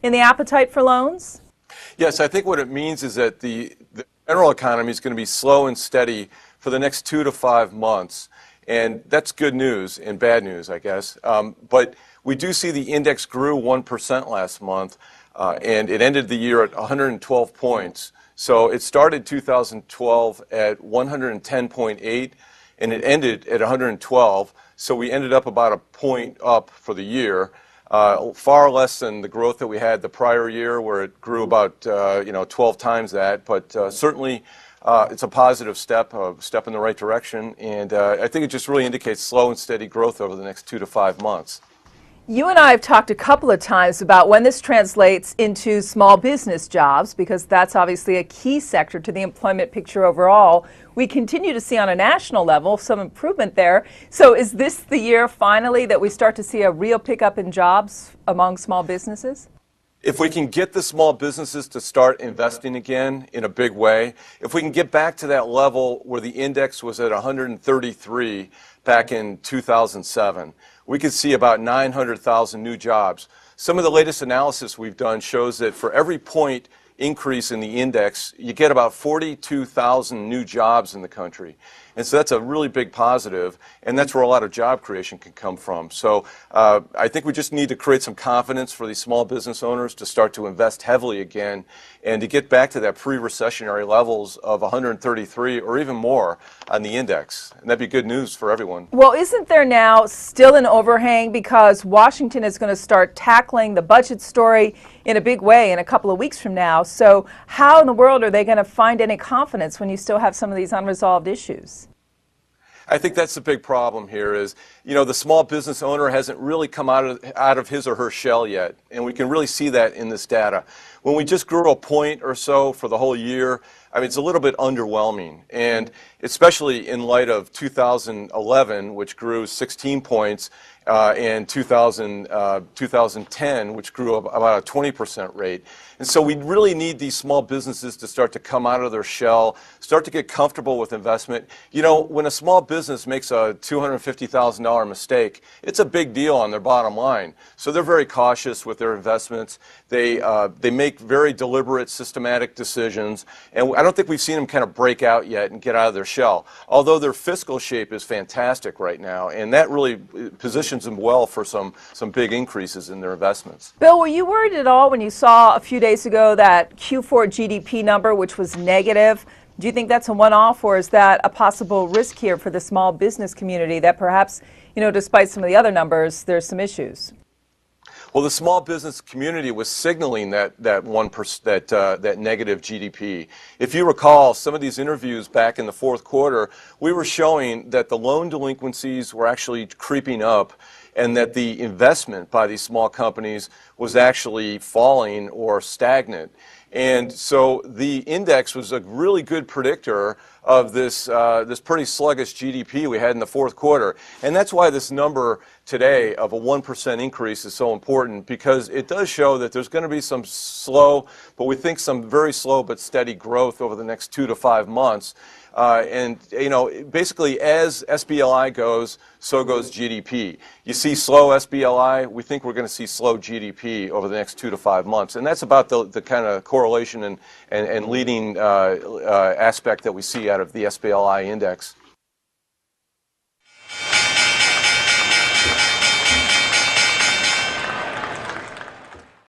in the appetite for loans? Yes, I think what it means is that the general economy is going to be slow and steady for the next 2 to 5 months. And that's good news and bad news, I guess. But we do see the index grew 1% last month, and it ended the year at 112 points. So it started 2012 at 110.8, and it ended at 112. So we ended up about a point up for the year, far less than the growth that we had the prior year, where it grew about 12 times that. But certainly, it's a positive step, a step in the right direction, and I think it just really indicates slow and steady growth over the next 2 to 5 months. You and I have talked a couple of times about when this translates into small business jobs, because that's obviously a key sector to the employment picture overall. We continue to see on a national level some improvement there. So is this the year finally that we start to see a real pickup in jobs among small businesses? If we can get the small businesses to start investing again in a big way, if we can get back to that level where the index was at 133 back in 2007, we could see about 900,000 new jobs. Some of the latest analysis we've done shows that for every point increase in the index, you get about 42,000 new jobs in the country. And so that's a really big positive, and that's where a lot of job creation can come from. So I think we just need to create some confidence for these small business owners to start to invest heavily again and to get back to that pre-recessionary levels of 133 or even more on the index. And that'd be good news for everyone. Well, isn't there now still an overhang because Washington is going to start tackling the budget story in a big way in a couple of weeks from now? So how in the world are they going to find any confidence when you still have some of these unresolved issues? I think that's the big problem here is, the small business owner hasn't really come out of his or her shell yet, and we can really see that in this data. When we just grew a point or so for the whole year, I mean, it's a little bit underwhelming, and especially in light of 2011, which grew 16 points, and 2010, which grew about a 20% rate. And so we really need these small businesses to start to come out of their shell, start to get comfortable with investment. When a small business makes a $250,000 mistake, it's a big deal on their bottom line. So they're very cautious with their investments. They make very deliberate, systematic decisions, and I don't think we've seen them kind of break out yet and get out of their shell, although their fiscal shape is fantastic right now, and that really positions them well for some big increases in their investments. Bill, were you worried at all when you saw a few days ago that Q4 GDP number, which was negative? Do you think that's a one-off, or is that a possible risk here for the small business community that perhaps, despite some of the other numbers, there's some issues? Well, the small business community was signaling that negative GDP. If you recall, some of these interviews back in the fourth quarter, we were showing that the loan delinquencies were actually creeping up, and that the investment by these small companies was actually falling or stagnant. And so the index was a really good predictor of this pretty sluggish GDP we had in the fourth quarter. And that's why this number today of a 1% increase is so important, because it does show that there's going to be some slow, but we think some very slow but steady growth over the next 2 to 5 months. Basically as SBLI goes, so goes GDP. You see slow SBLI, we think we're going to see slow GDP over the next 2 to 5 months. And that's about the kind of correlation and leading aspect that we see out of the SBLI index.